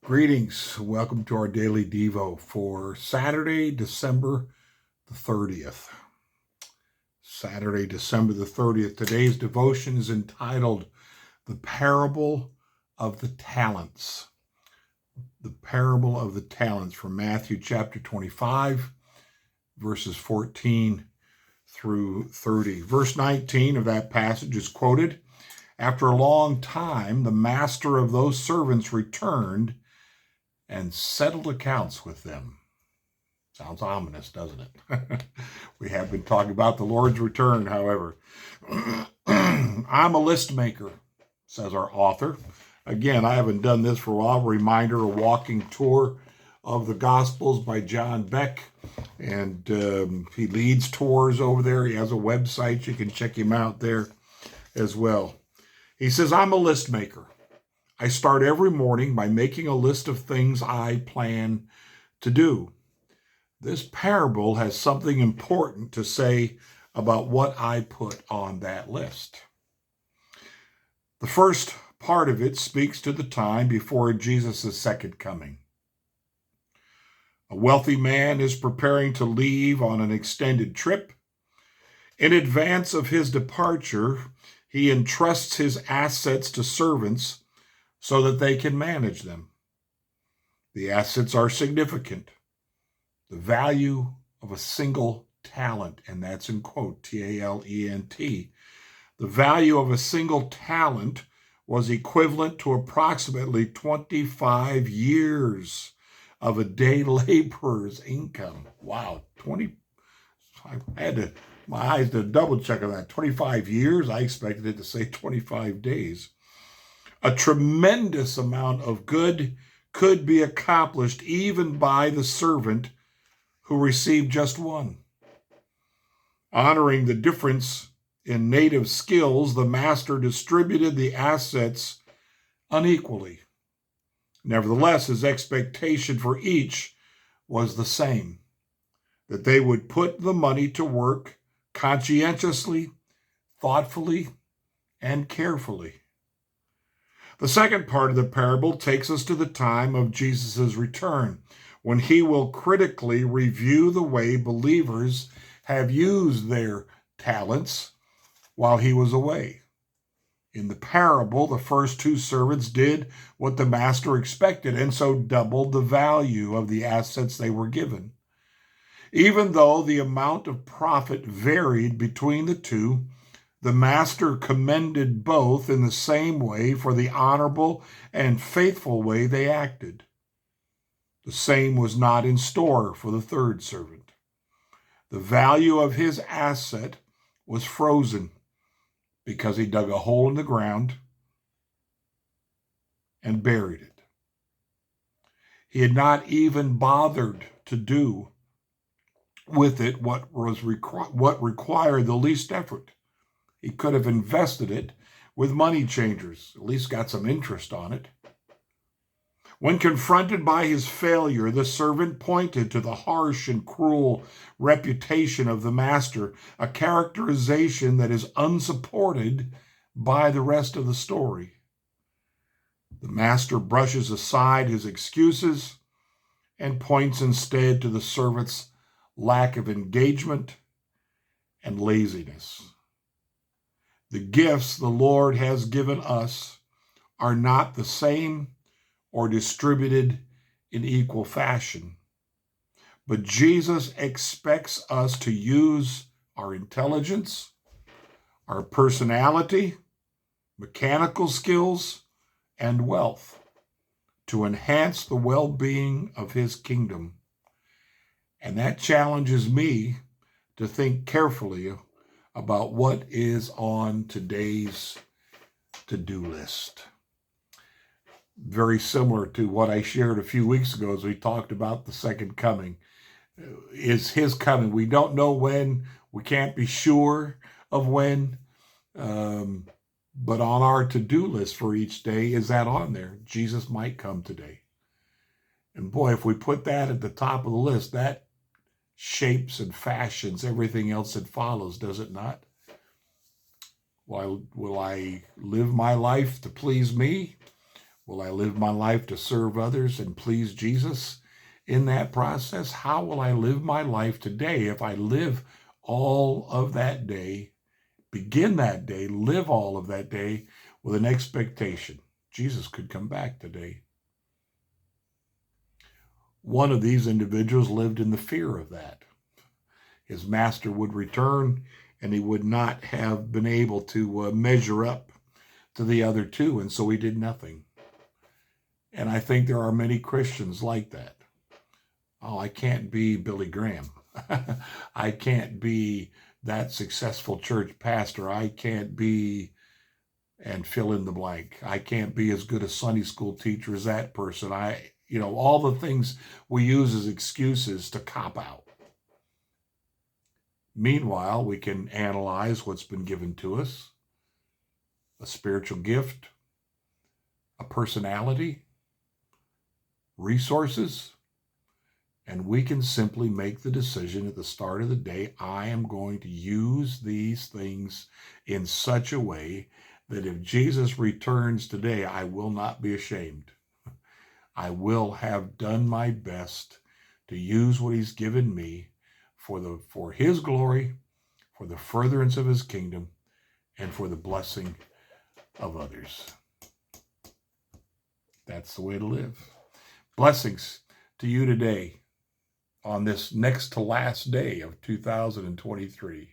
Greetings. Welcome to our daily Devo for Saturday, December the 30th. Saturday, December the 30th. Today's devotion is entitled The Parable of the Talents. The Parable of the Talents from Matthew chapter 25, verses 14 through 30. Verse 19 of that passage is quoted, "After a long time, the master of those servants returned and settled accounts with them." Sounds ominous, doesn't it? We have been talking about the Lord's return, however. "I'm a list maker," says our author. Again, I haven't done this for a while. Reminder, a walking tour of the Gospels by John Beck. And he leads tours over there. He has a website. You can check him out there as well. He says, "I'm a list maker. I start every morning by making a list of things I plan to do. This parable has something important to say about what I put on that list." The first part of it speaks to the time before Jesus' second coming. A wealthy man is preparing to leave on an extended trip. In advance of his departure, he entrusts his assets to servants so that they can manage them. The assets are significant. The value of a single talent, and that's in quote, T-A-L-E-N-T. The value of a single talent was equivalent to approximately 25 years of a day laborer's income. Wow, my eyes did a double check on that. 25 years, I expected it to say 25 days. A tremendous amount of good could be accomplished even by the servant who received just one. Honoring the difference in native skills, the master distributed the assets unequally. Nevertheless, his expectation for each was the same, that they would put the money to work conscientiously, thoughtfully, and carefully. The second part of the parable takes us to the time of Jesus' return, when he will critically review the way believers have used their talents while he was away. In the parable, the first two servants did what the master expected and so doubled the value of the assets they were given. Even though the amount of profit varied between the two, the master commended both in the same way for the honorable and faithful way they acted. The same was not in store for the third servant. The value of his asset was frozen because he dug a hole in the ground and buried it. He had not even bothered to do with it what required the least effort. He could have invested it with money changers, at least got some interest on it. When confronted by his failure, the servant pointed to the harsh and cruel reputation of the master, a characterization that is unsupported by the rest of the story. The master brushes aside his excuses and points instead to the servant's lack of engagement and laziness. The gifts the Lord has given us are not the same or distributed in equal fashion. But Jesus expects us to use our intelligence, our personality, mechanical skills, and wealth to enhance the well-being of his kingdom. And that challenges me to think carefully about what is on today's to-do list. Very similar to what I shared a few weeks ago as we talked about the second coming. Is his coming. We don't know when. We can't be sure of when. But on our to-do list for each day, is that on there? Jesus might come today. And boy, if we put that at the top of the list, that shapes and fashions everything else that follows, does it not? Will I live my life to please me? Will I live my life to serve others and please Jesus in that process? How will I live my life today if I live all of that day, begin that day, live all of that day with an expectation Jesus could come back today? One of these individuals lived in the fear of that. His master would return and he would not have been able to measure up to the other two, and so he did nothing. And I think there are many Christians like that. Oh, I can't be Billy Graham. I can't be that successful church pastor. I can't be, and fill in the blank. I can't be as good a Sunday school teacher as that person. All the things we use as excuses to cop out. Meanwhile, we can analyze what's been given to us: a spiritual gift, a personality, resources, and we can simply make the decision at the start of the day, I am going to use these things in such a way that if Jesus returns today, I will not be ashamed. I will have done my best to use what he's given me for his glory, for the furtherance of his kingdom, and for the blessing of others. That's the way to live. Blessings to you today on this next to last day of 2023.